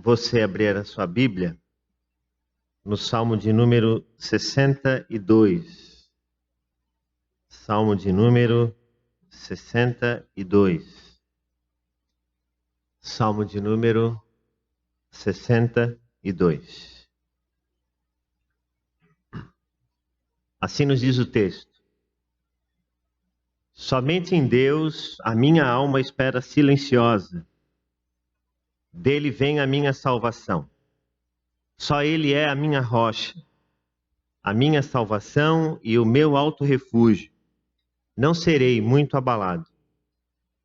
você abrir a sua Bíblia no Salmo de número 62. Salmo de número 62. Salmo de número 62. Assim nos diz o texto: somente em Deus a minha alma espera silenciosa. Dele vem a minha salvação. Só Ele é a minha rocha, a minha salvação e o meu alto refúgio. Não serei muito abalado.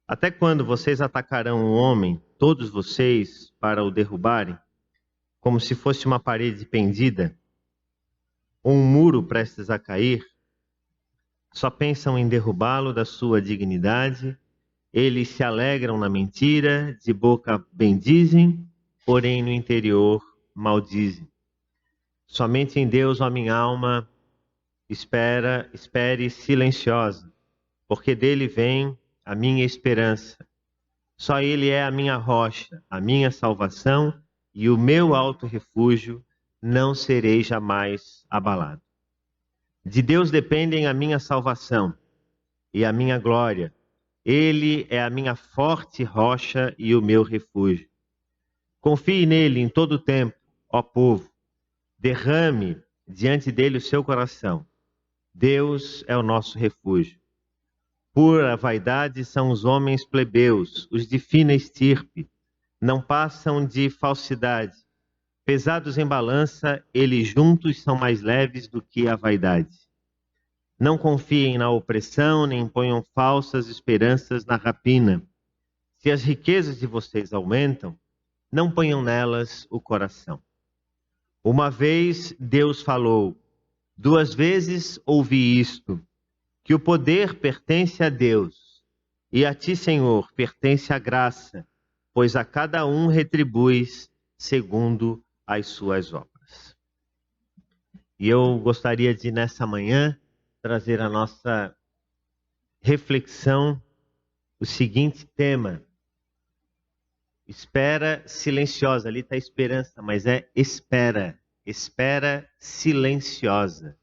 Até quando vocês atacarão o homem, todos vocês, para o derrubarem, como se fosse uma parede pendida, ou um muro prestes a cair? Só pensam em derrubá-lo da sua dignidade. Eles se alegram na mentira, de boca bendizem, porém no interior maldizem. Somente em Deus, ó minha alma, espere silenciosa, porque dele vem a minha esperança. Só Ele é a minha rocha, a minha salvação e o meu alto refúgio, não serei jamais abalado. De Deus dependem a minha salvação e a minha glória. Ele é a minha forte rocha e o meu refúgio. Confie nele em todo o tempo, ó povo. Derrame diante dele o seu coração. Deus é o nosso refúgio. Pura vaidade são os homens plebeus, os de fina estirpe. Não passam de falsidade. Pesados em balança, eles juntos são mais leves do que a vaidade. Não confiem na opressão, nem ponham falsas esperanças na rapina. Se as riquezas de vocês aumentam, não ponham nelas o coração. Uma vez Deus falou, 2 vezes ouvi isto, que o poder pertence a Deus, e a ti, Senhor, pertence a graça, pois a cada um retribuis segundo as suas obras. E eu gostaria de, nessa manhã, trazer a nossa reflexão, o seguinte tema: espera silenciosa. Ali está esperança, mas é espera silenciosa.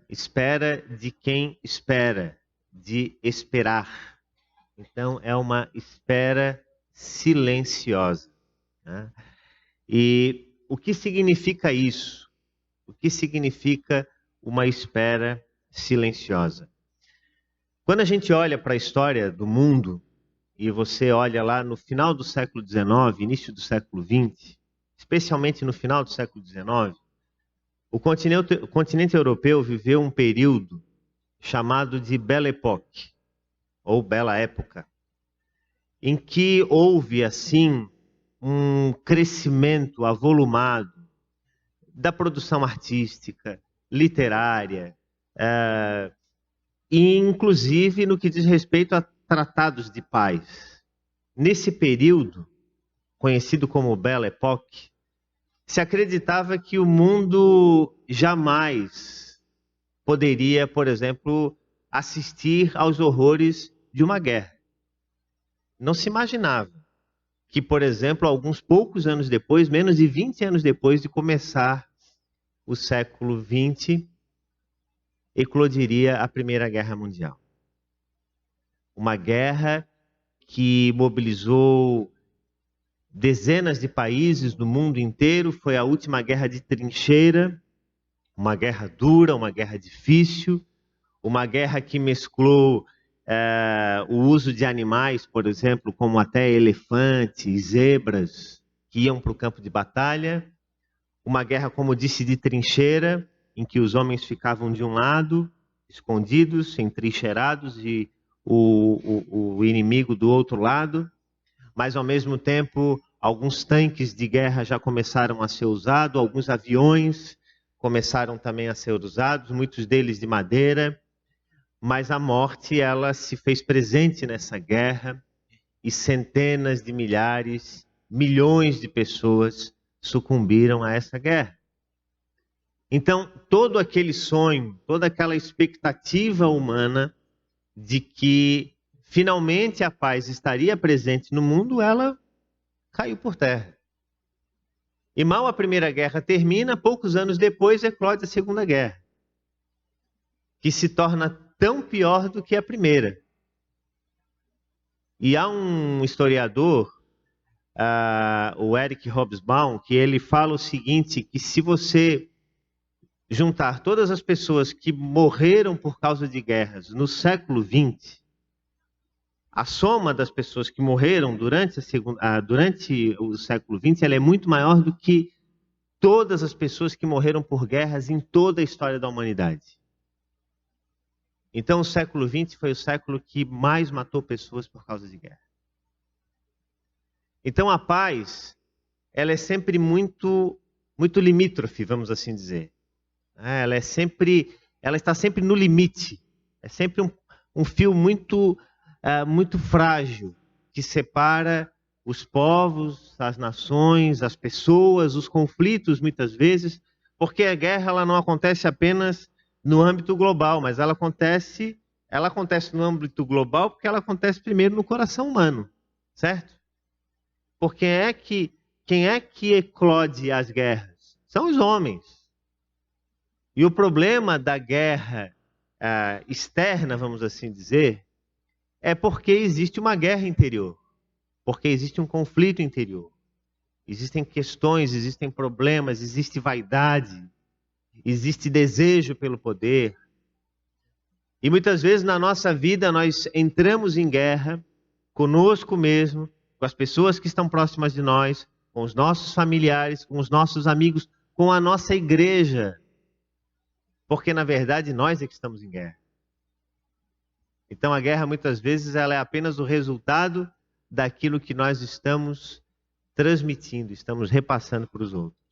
Espera de quem espera, de esperar. Então é uma espera silenciosa. Né? E o que significa isso? O que significa uma espera silenciosa? Quando a gente olha para a história do mundo, e você olha lá no final do século XIX, início do século XX, especialmente no final do século XIX, o continente europeu viveu um período chamado de Belle Époque, ou Bela Época, em que houve, assim, um crescimento avolumado da produção artística, literária, e inclusive no que diz respeito a tratados de paz. Nesse período, conhecido como Belle Époque, se acreditava que o mundo jamais poderia, por exemplo, assistir aos horrores de uma guerra. Não se imaginava que, por exemplo, alguns poucos anos depois, menos de 20 anos depois de começar o século XX, eclodiria a Primeira Guerra Mundial. Uma guerra que mobilizou dezenas de países do mundo inteiro. Foi a última guerra de trincheira, uma guerra dura, uma guerra difícil, uma guerra que mesclou o uso de animais, por exemplo, como até elefantes, zebras, que iam para o campo de batalha. Uma guerra, como disse, de trincheira, em que os homens ficavam de um lado, escondidos, entrincheirados, e o inimigo do outro lado. Mas, ao mesmo tempo, alguns tanques de guerra já começaram a ser usados, alguns aviões começaram também a ser usados, muitos deles de madeira. Mas a morte, ela se fez presente nessa guerra, e centenas de milhares, milhões de pessoas sucumbiram a essa guerra. Então, todo aquele sonho, toda aquela expectativa humana de que finalmente a paz estaria presente no mundo, ela caiu por terra. E mal a Primeira Guerra termina, poucos anos depois eclode a Segunda Guerra, que se torna tão pior do que a primeira. E há um historiador, o Eric Hobsbawm, que ele fala o seguinte, que se você juntar todas as pessoas que morreram por causa de guerras no século XX, a soma das pessoas que morreram durante o século XX, ela é muito maior do que todas as pessoas que morreram por guerras em toda a história da humanidade. Então, o século XX foi o século que mais matou pessoas por causa de guerra. Então, a paz, ela é sempre muito limítrofe, vamos assim dizer. Ela está sempre no limite. É sempre um fio muito frágil que separa os povos, as nações, as pessoas, os conflitos, muitas vezes, porque a guerra ela não acontece apenas no âmbito global, mas ela acontece no âmbito global porque ela acontece primeiro no coração humano, certo? Porque quem é que eclode as guerras? São os homens. E o problema da guerra externa, vamos assim dizer, é porque existe uma guerra interior, porque existe um conflito interior. Existem questões, existem problemas, existe vaidade, existe desejo pelo poder. E muitas vezes na nossa vida nós entramos em guerra conosco mesmo, com as pessoas que estão próximas de nós, com os nossos familiares, com os nossos amigos, com a nossa igreja. Porque na verdade nós é que estamos em guerra. Então a guerra muitas vezes ela é apenas o resultado daquilo que nós estamos transmitindo, estamos repassando para os outros.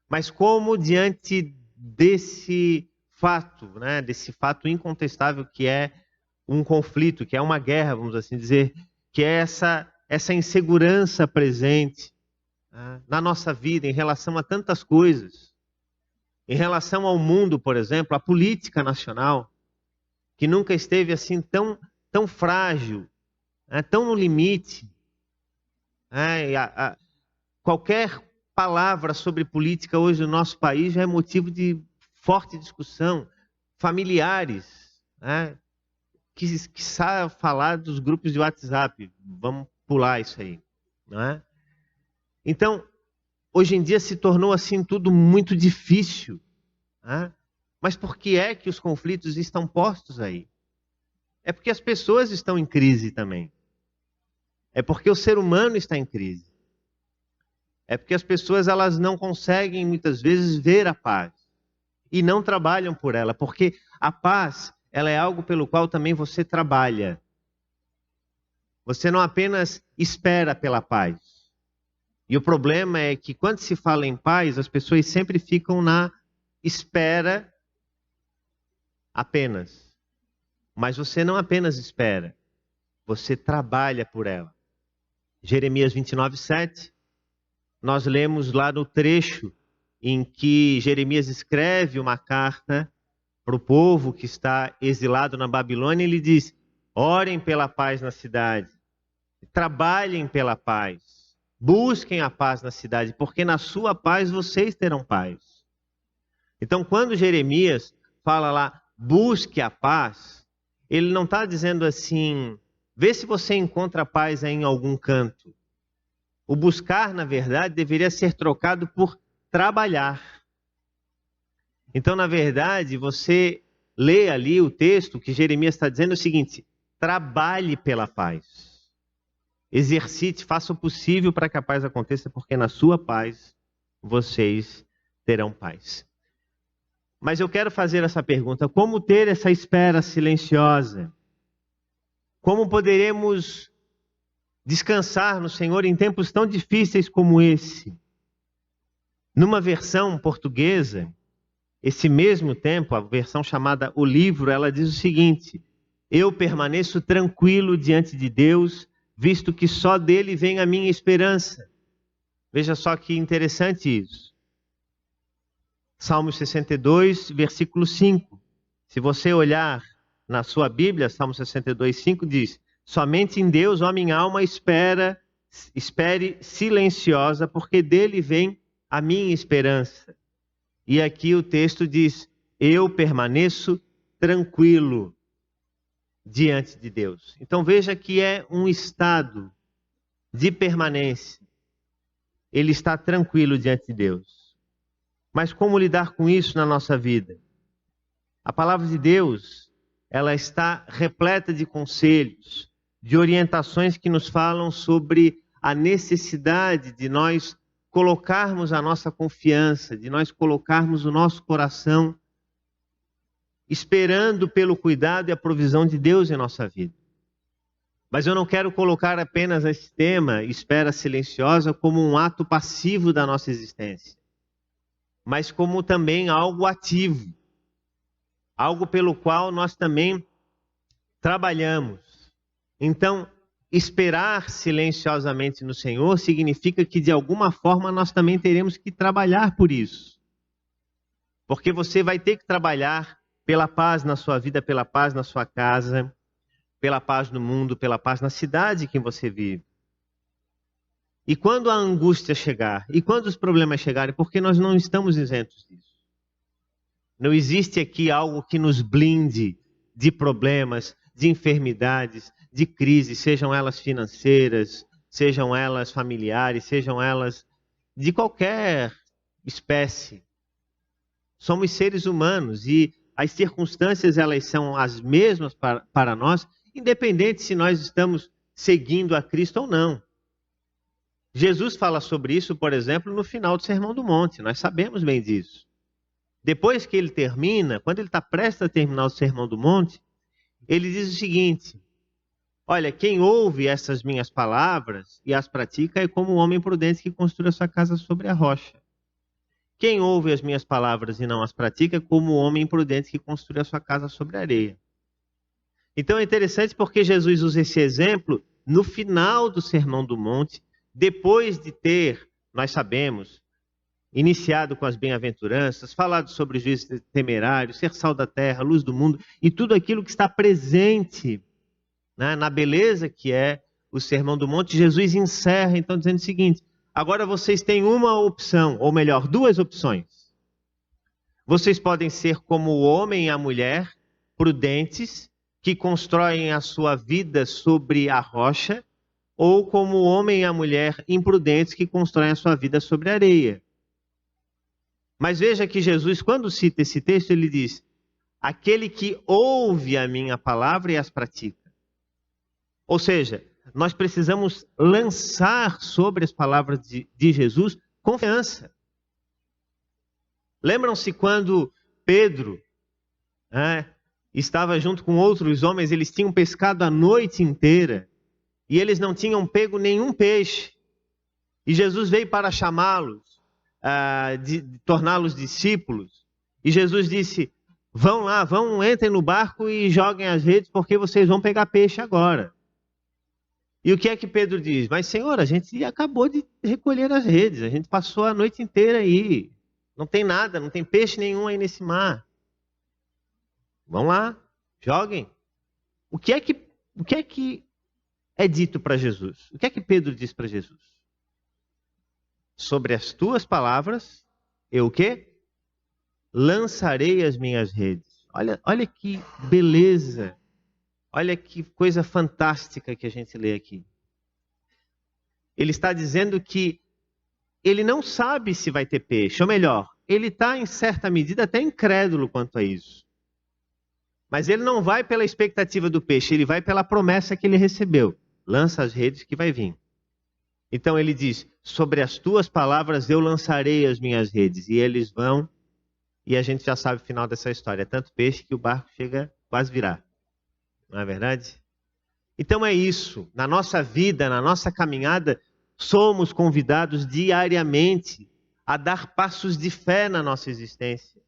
Mas como diante desse fato, desse fato incontestável que é um conflito, que é uma guerra, vamos assim dizer, que é essa insegurança presente na nossa vida em relação a tantas coisas, em relação ao mundo, por exemplo, a política nacional, que nunca esteve assim tão frágil, tão no limite. Qualquer palavra sobre política hoje no nosso país já é motivo de forte discussão. Familiares, que sabe falar dos grupos de WhatsApp. Vamos pular isso aí. Não é? Então, hoje em dia se tornou assim tudo muito difícil. Mas por que é que os conflitos estão postos aí? É porque as pessoas estão em crise também. É porque o ser humano está em crise. É porque as pessoas elas não conseguem muitas vezes ver a paz e não trabalham por ela, porque a paz ela é algo pelo qual também você trabalha. Você não apenas espera pela paz. E o problema é que quando se fala em paz, as pessoas sempre ficam na espera apenas. Mas você não apenas espera, você trabalha por ela. Jeremias 29:7, nós lemos lá no trecho em que Jeremias escreve uma carta para o povo que está exilado na Babilônia. Ele diz: orem pela paz na cidade, trabalhem pela paz, busquem a paz na cidade, porque na sua paz vocês terão paz. Então, quando Jeremias fala lá, busque a paz, ele não está dizendo assim, vê se você encontra paz em algum canto. O buscar, na verdade, deveria ser trocado por trabalhar. Então, na verdade, você lê ali o texto que Jeremias está dizendo o seguinte: trabalhe pela paz. Exercite, faça o possível para que a paz aconteça, porque na sua paz vocês terão paz. Mas eu quero fazer essa pergunta: como ter essa espera silenciosa? Como poderemos descansar no Senhor em tempos tão difíceis como esse? Numa versão portuguesa, esse mesmo tempo, a versão chamada O Livro, ela diz o seguinte: eu permaneço tranquilo diante de Deus, visto que só dele vem a minha esperança. Veja só que interessante isso. Salmo 62, versículo 5. Se você olhar na sua Bíblia, Salmo 62, 5 diz: somente em Deus, ó minha alma, espera espere silenciosa, porque dele vem a minha esperança. E aqui o texto diz: eu permaneço tranquilo diante de Deus. Então veja que é um estado de permanência. Ele está tranquilo diante de Deus. Mas como lidar com isso na nossa vida? A palavra de Deus, ela está repleta de conselhos, de orientações que nos falam sobre a necessidade de nós colocarmos a nossa confiança, de nós colocarmos o nosso coração esperando pelo cuidado e a provisão de Deus em nossa vida. Mas eu não quero colocar apenas esse tema, espera silenciosa, como um ato passivo da nossa existência, mas como também algo ativo, algo pelo qual nós também trabalhamos. Então, esperar silenciosamente no Senhor significa que de alguma forma nós também teremos que trabalhar por isso. Porque você vai ter que trabalhar pela paz na sua vida, pela paz na sua casa, pela paz no mundo, pela paz na cidade que você vive. E quando a angústia chegar, e quando os problemas chegarem, porque nós não estamos isentos disso. Não existe aqui algo que nos blinde de problemas, de enfermidades, de crises, sejam elas financeiras, sejam elas familiares, sejam elas de qualquer espécie. Somos seres humanos e as circunstâncias elas são as mesmas para nós, independente se nós estamos seguindo a Cristo ou não. Jesus fala sobre isso, por exemplo, no final do Sermão do Monte. Nós sabemos bem disso. Depois que ele termina, quando ele está prestes a terminar o Sermão do Monte, ele diz o seguinte: olha, quem ouve essas minhas palavras e as pratica é como um homem prudente que construiu a sua casa sobre a rocha. Quem ouve as minhas palavras e não as pratica é como o homem imprudente que construiu a sua casa sobre a areia. Então é interessante porque Jesus usa esse exemplo no final do Sermão do Monte, depois de ter, nós sabemos, iniciado com as bem-aventuranças, falado sobre os juízes temerários, ser sal da terra, luz do mundo, e tudo aquilo que está presente, né, na beleza que é o Sermão do Monte. Jesus encerra então dizendo o seguinte: agora vocês têm uma opção, ou melhor, duas opções. Vocês podem ser como o homem e a mulher, prudentes, que constroem a sua vida sobre a rocha, ou como o homem e a mulher imprudentes que constroem a sua vida sobre a areia. Mas veja que Jesus, quando cita esse texto, ele diz: aquele que ouve a minha palavra e as pratica. Ou seja, nós precisamos lançar sobre as palavras de Jesus confiança. Lembram-se quando Pedro estava junto com outros homens, eles tinham pescado a noite inteira e eles não tinham pego nenhum peixe. E Jesus veio para chamá-los, de torná-los discípulos. E Jesus disse: vão lá, entrem no barco e joguem as redes, porque vocês vão pegar peixe agora. E o que é que Pedro diz? Mas Senhor, a gente acabou de recolher as redes, a gente passou a noite inteira aí, não tem nada, não tem peixe nenhum aí nesse mar. Vão lá, joguem. O que é que é dito para Jesus? O que é que Pedro diz para Jesus? Sobre as tuas palavras, eu o quê? Lançarei as minhas redes. Olha que beleza. Olha que coisa fantástica que a gente lê aqui. Ele está dizendo que ele não sabe se vai ter peixe. Ou melhor, ele está em certa medida até incrédulo quanto a isso. Mas ele não vai pela expectativa do peixe, ele vai pela promessa que ele recebeu. Lança as redes que vai vir. Então ele diz: sobre as tuas palavras eu lançarei as minhas redes. E eles vão, e a gente já sabe o final dessa história. É tanto peixe que o barco chega quase a virar. Não é verdade? Então é isso. Na nossa vida, na nossa caminhada, somos convidados diariamente a dar passos de fé na nossa existência.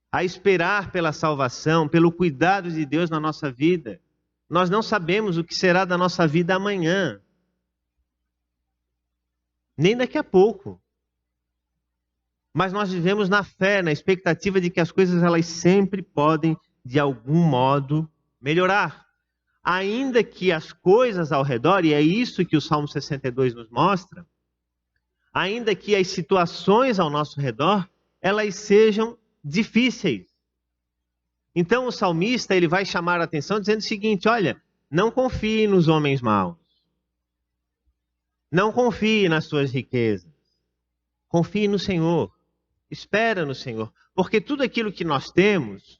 A esperar pela salvação, pelo cuidado de Deus na nossa vida. Nós não sabemos o que será da nossa vida amanhã. Nem daqui a pouco. Mas nós vivemos na fé, na expectativa de que as coisas elas sempre podem, de algum modo, melhorar. ainda que as coisas ao redor, e é isso que o Salmo 62 nos mostra, ainda que as situações ao nosso redor, elas sejam difíceis. Então o salmista ele vai chamar a atenção dizendo o seguinte: olha, não confie nos homens maus. Não confie nas suas riquezas. Confie no Senhor. Espera no Senhor. Porque tudo aquilo que nós temos,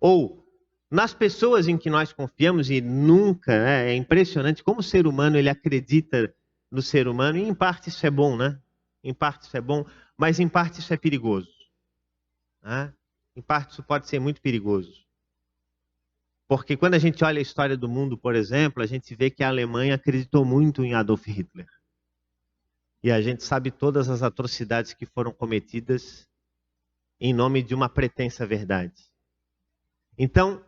ou nas pessoas em que nós confiamos, e nunca, é impressionante como o ser humano ele acredita no ser humano, e em parte isso é bom, né? Em parte isso é bom, mas em parte isso é perigoso. Né? Em parte isso pode ser muito perigoso. Porque quando a gente olha a história do mundo, por exemplo, a gente vê que a Alemanha acreditou muito em Adolf Hitler. E a gente sabe todas as atrocidades que foram cometidas em nome de uma pretensa verdade. Então,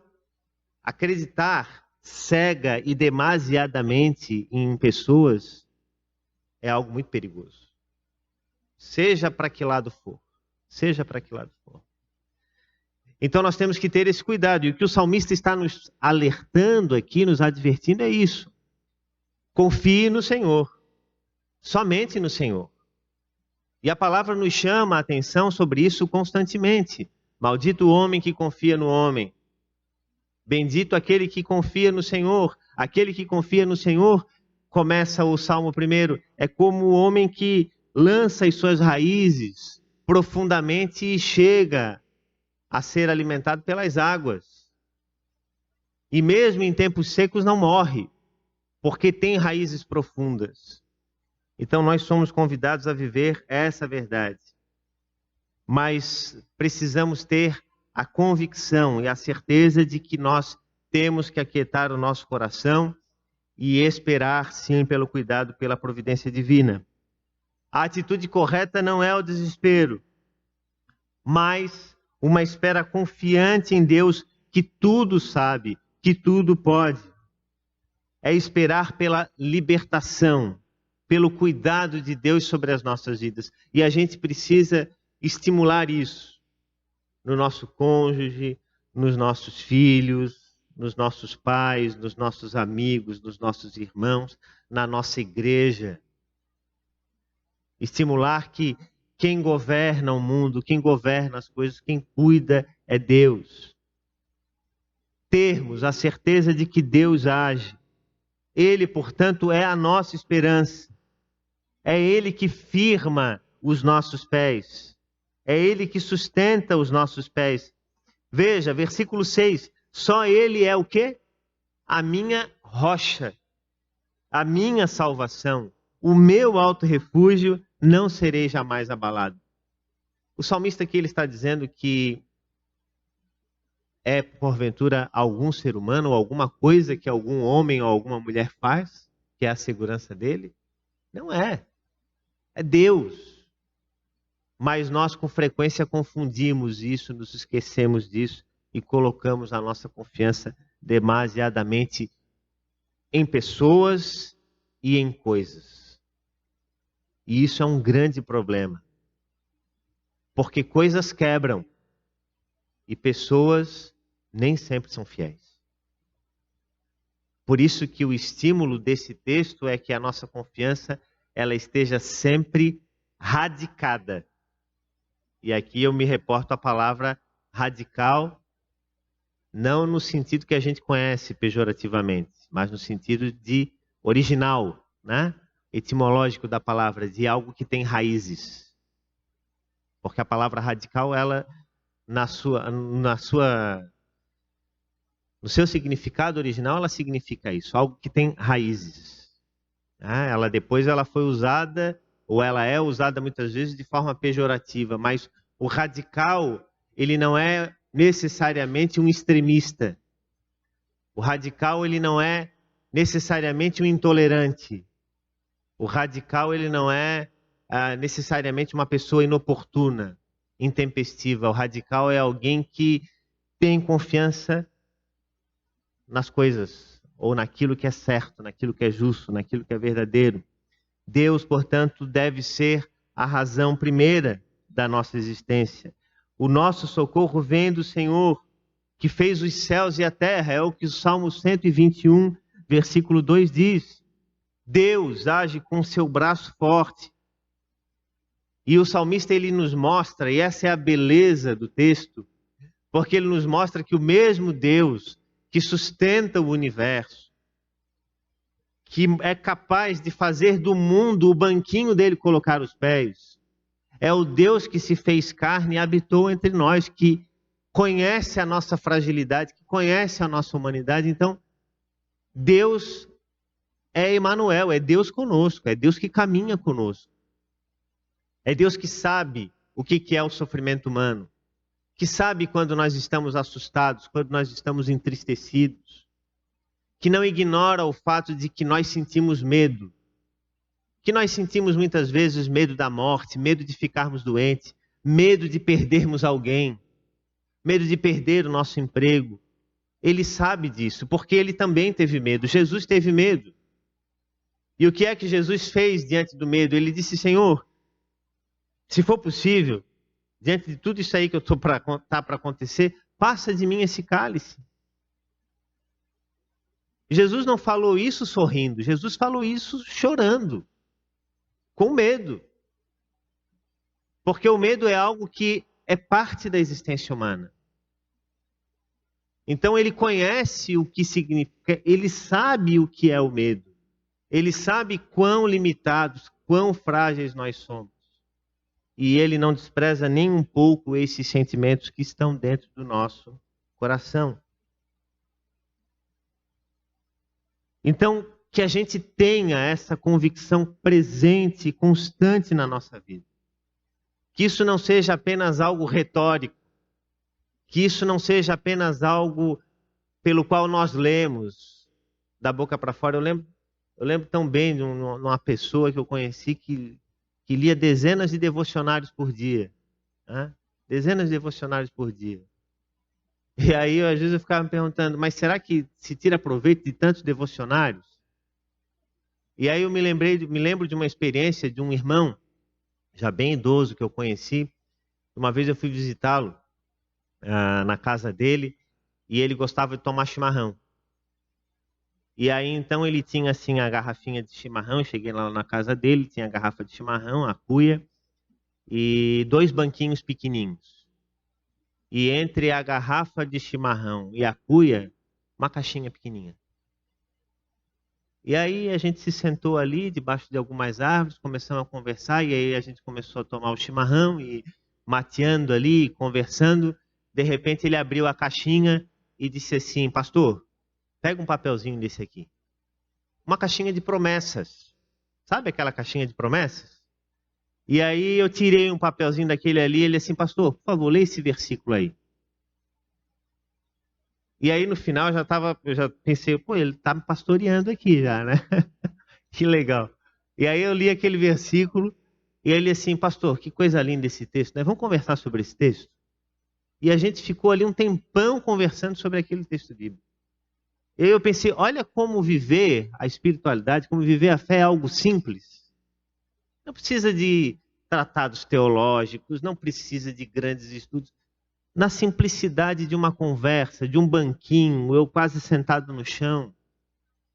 acreditar cega e demasiadamente em pessoas é algo muito perigoso. Seja para que lado for. Seja para que lado for. Então nós temos que ter esse cuidado. E o que o salmista está nos alertando aqui, nos advertindo é isso. Confie no Senhor. Somente no Senhor. E a palavra nos chama a atenção sobre isso constantemente. Maldito o homem que confia no homem. Bendito aquele que confia no Senhor. Aquele que confia no Senhor, começa o Salmo 1, é como o homem que lança as suas raízes profundamente e chega a ser alimentado pelas águas. E mesmo em tempos secos não morre, porque tem raízes profundas. Então nós somos convidados a viver essa verdade. Mas precisamos ter a convicção e a certeza de que nós temos que aquietar o nosso coração e esperar, sim, pelo cuidado, pela providência divina. A atitude correta não é o desespero, mas uma espera confiante em Deus que tudo sabe, que tudo pode. É esperar pela libertação, pelo cuidado de Deus sobre as nossas vidas. E a gente precisa estimular isso no nosso cônjuge, nos nossos filhos, nos nossos pais, nos nossos amigos, nos nossos irmãos, na nossa igreja. Estimular que quem governa o mundo, quem governa as coisas, quem cuida é Deus. Termos a certeza de que Deus age. Ele, portanto, é a nossa esperança. É Ele que firma os nossos pés. É Ele que sustenta os nossos pés. Veja, versículo 6. Só Ele é o quê? A minha rocha, a minha salvação, o meu alto refúgio, não serei jamais abalado. O salmista aqui ele está dizendo que é, porventura, algum ser humano ou alguma coisa que algum homem ou alguma mulher faz, que é a segurança dele? Não é. É Deus. Mas nós com frequência confundimos isso, nos esquecemos disso e colocamos a nossa confiança demasiadamente em pessoas e em coisas. E isso é um grande problema. Porque coisas quebram e pessoas nem sempre são fiéis. Por isso que o estímulo desse texto é que a nossa confiança ela esteja sempre radicada. E aqui eu me reporto à palavra radical, não no sentido que a gente conhece pejorativamente, mas no sentido de original, né? Etimológico da palavra, de algo que tem raízes. Porque a palavra radical, ela, no seu significado original, ela significa isso, algo que tem raízes. Ela depois ela foi usada, ou ela é usada muitas vezes de forma pejorativa, mas o radical, ele não é necessariamente um extremista. O radical, ele não é necessariamente um intolerante. O radical, ele não é necessariamente uma pessoa inoportuna, intempestiva. O radical é alguém que tem confiança nas coisas, ou naquilo que é certo, naquilo que é justo, naquilo que é verdadeiro. Deus, portanto, deve ser a razão primeira da nossa existência. O nosso socorro vem do Senhor. que fez os céus e a terra. É o que o Salmo 121, versículo 2 diz. Deus age com seu braço forte. E o salmista ele nos mostra, e essa é a beleza do texto, porque ele nos mostra que o mesmo Deus que sustenta o universo, que é capaz de fazer do mundo o banquinho dele colocar os pés, é o Deus que se fez carne e habitou entre nós, que conhece a nossa fragilidade, que conhece a nossa humanidade. Então, Deus é Emanuel, é Deus conosco, é Deus que caminha conosco. É Deus que sabe o que é o sofrimento humano, que sabe quando nós estamos assustados, quando nós estamos entristecidos, que não ignora o fato de que nós sentimos medo, que nós sentimos muitas vezes medo da morte, medo de ficarmos doentes, medo de perdermos alguém, medo de perder o nosso emprego. Ele sabe disso, porque ele também teve medo. Jesus teve medo. E o que é que Jesus fez diante do medo? Ele disse: Senhor, se for possível, diante de tudo isso aí que eu estou para acontecer, passa de mim esse cálice. Jesus não falou isso sorrindo, Jesus falou isso chorando, com medo. Porque o medo é algo que é parte da existência humana. Então ele conhece o que significa, ele sabe o que é o medo. Ele sabe quão limitados, quão frágeis nós somos. E ele não despreza nem um pouco esses sentimentos que estão dentro do nosso coração. Então, que a gente tenha essa convicção presente e constante na nossa vida. Que isso não seja apenas algo retórico. Que isso não seja apenas algo pelo qual nós lemos da boca para fora. Eu lembro tão bem de uma pessoa que eu conheci que lia dezenas de devocionários por dia. Né? Dezenas de devocionários por dia. E aí, às vezes, eu ficava me perguntando, mas será que se tira proveito de tantos devocionários? E aí eu me lembro de uma experiência de um irmão, já bem idoso, que eu conheci. Uma vez eu fui visitá-lo na casa dele, e ele gostava de tomar chimarrão. E aí, então, ele tinha, assim, a garrafinha de chimarrão. Eu cheguei lá na casa dele, tinha a garrafa de chimarrão, a cuia, e 2 banquinhos pequenininhos. E entre a garrafa de chimarrão e a cuia, uma caixinha pequenininha. E aí, a gente se sentou ali, debaixo de algumas árvores, começamos a conversar, e aí a gente começou a tomar o chimarrão, e mateando ali, conversando. De repente, ele abriu a caixinha e disse assim: pastor, pega um papelzinho desse aqui. Uma caixinha de promessas. Sabe aquela caixinha de promessas? E aí eu tirei um papelzinho daquele ali, ele assim: pastor, por favor, lê esse versículo aí. E aí no final eu já pensei, pô, ele tá me pastoreando aqui já, né? Que legal. E aí eu li aquele versículo, e ele assim: pastor, que coisa linda esse texto, né? Vamos conversar sobre esse texto? E a gente ficou ali um tempão conversando sobre aquele texto bíblico. E aí eu pensei, olha como viver a espiritualidade, como viver a fé é algo simples. Não precisa de tratados teológicos, não precisa de grandes estudos. Na simplicidade de uma conversa, de um banquinho, eu quase sentado no chão,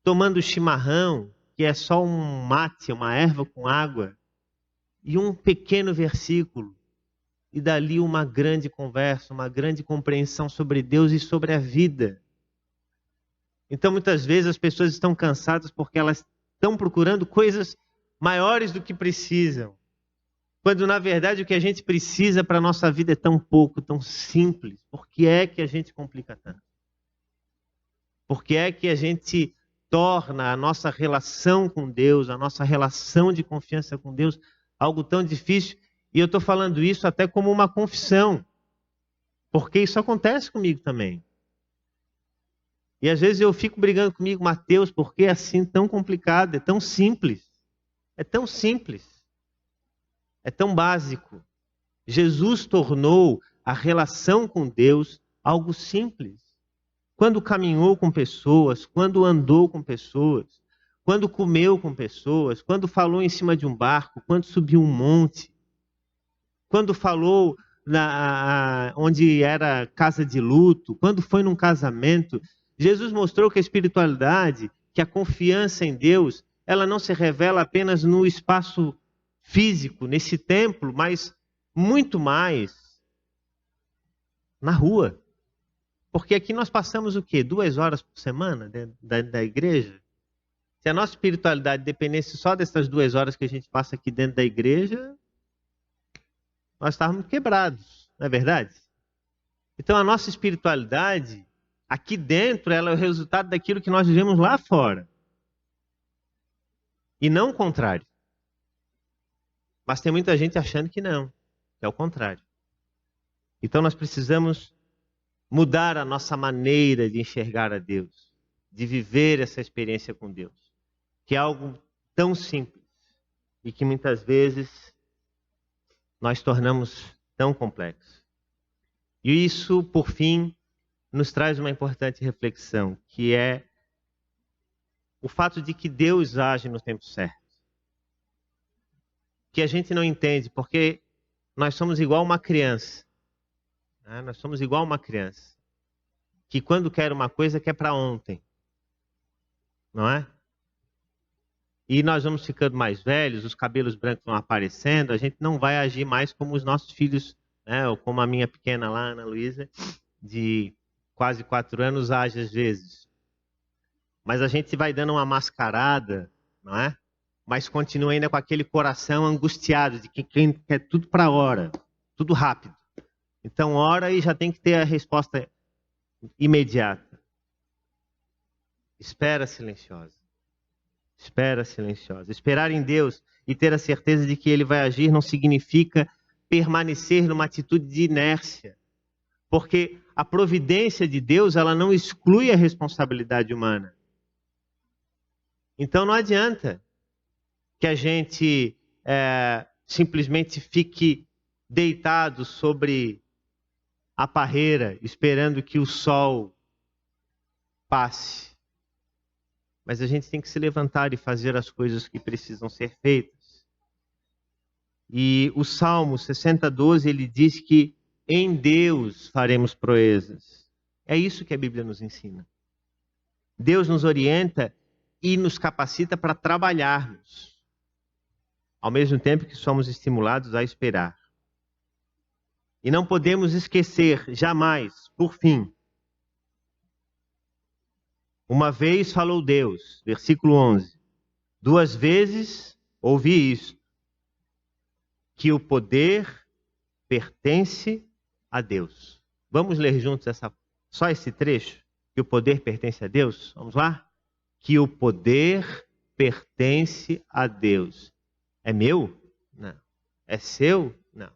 tomando chimarrão, que é só um mate, uma erva com água, e um pequeno versículo, e dali uma grande conversa, uma grande compreensão sobre Deus e sobre a vida. Então, muitas vezes as pessoas estão cansadas porque elas estão procurando coisas maiores do que precisam. Quando, na verdade, o que a gente precisa para a nossa vida é tão pouco, tão simples. Por que é que a gente complica tanto? Por que é que a gente torna a nossa relação com Deus, a nossa relação de confiança com Deus, algo tão difícil? E eu estou falando isso até como uma confissão. Porque isso acontece comigo também. E às vezes eu fico brigando comigo, Mateus, por que é assim tão complicado? É tão simples. É tão simples. É tão básico. Jesus tornou a relação com Deus algo simples. Quando caminhou com pessoas, quando andou com pessoas, quando comeu com pessoas, quando falou em cima de um barco, quando subiu um monte, quando falou onde era casa de luto, quando foi num casamento. Jesus mostrou que a espiritualidade, que a confiança em Deus, ela não se revela apenas no espaço físico, nesse templo, mas muito mais na rua. Porque aqui nós passamos o quê? 2 horas por semana dentro da igreja? Se a nossa espiritualidade dependesse só dessas 2 horas que a gente passa aqui dentro da igreja, nós estávamos quebrados, não é verdade? Então a nossa espiritualidade, aqui dentro, ela é o resultado daquilo que nós vivemos lá fora. E não o contrário. Mas tem muita gente achando que não, que é o contrário. Então nós precisamos mudar a nossa maneira de enxergar a Deus, de viver essa experiência com Deus, que é algo tão simples e que muitas vezes nós tornamos tão complexo. E isso, por fim, nos traz uma importante reflexão, que é o fato de que Deus age no tempo certo. Que a gente não entende, porque nós somos igual uma criança. Né? Nós somos igual uma criança, que quando quer uma coisa, quer para ontem. Não é? E nós vamos ficando mais velhos, os cabelos brancos vão aparecendo, a gente não vai agir mais como os nossos filhos, né? Ou como a minha pequena lá, Ana Luísa, de quase 4 anos, age às vezes. Mas a gente vai dando uma mascarada, não é? Mas continua ainda com aquele coração angustiado, de que quem quer tudo para a hora, tudo rápido. Então ora e já tem que ter a resposta imediata. Espera silenciosa. Espera silenciosa. Esperar em Deus e ter a certeza de que Ele vai agir não significa permanecer numa atitude de inércia. Porque a providência de Deus, ela não exclui a responsabilidade humana. Então não adianta que a gente simplesmente fique deitado sobre a parreira, esperando que o sol passe. Mas a gente tem que se levantar e fazer as coisas que precisam ser feitas. E o Salmo 60:12, ele diz que em Deus faremos proezas. É isso que a Bíblia nos ensina. Deus nos orienta e nos capacita para trabalharmos, ao mesmo tempo que somos estimulados a esperar. E não podemos esquecer jamais, por fim, uma vez falou Deus, versículo 11, 2 vezes ouvi isto, que o poder pertence a Deus. Vamos ler juntos só esse trecho, que o poder pertence a Deus? Vamos lá? Que o poder pertence a Deus. É meu? Não. É seu? Não.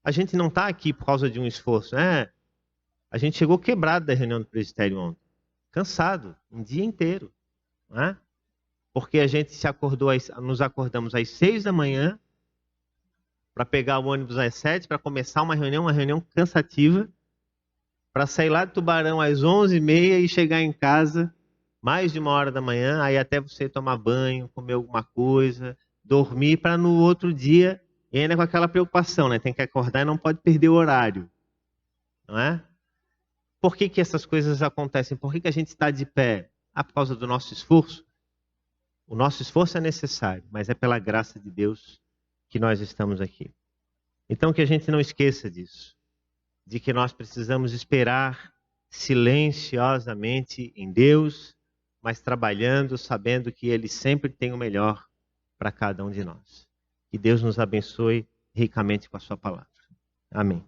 A gente não está aqui por causa de um esforço, né? A gente chegou quebrado da reunião do presbitério ontem. Cansado, um dia inteiro. Não é? Porque a gente nos acordamos às 6 da manhã para pegar o ônibus às 7, para começar uma reunião cansativa, para sair lá de Tubarão às 11h30 e chegar em casa mais de 1h da manhã, aí até você tomar banho, comer alguma coisa, dormir, para no outro dia, e ainda com aquela preocupação, né? Tem que acordar e não pode perder o horário. Não é? Por que essas coisas acontecem? Por que a gente está de pé? Por causa do nosso esforço? O nosso esforço é necessário, mas é pela graça de Deus que nós estamos aqui. Então que a gente não esqueça disso, de que nós precisamos esperar silenciosamente em Deus, mas trabalhando, sabendo que Ele sempre tem o melhor para cada um de nós. Que Deus nos abençoe ricamente com a sua palavra. Amém.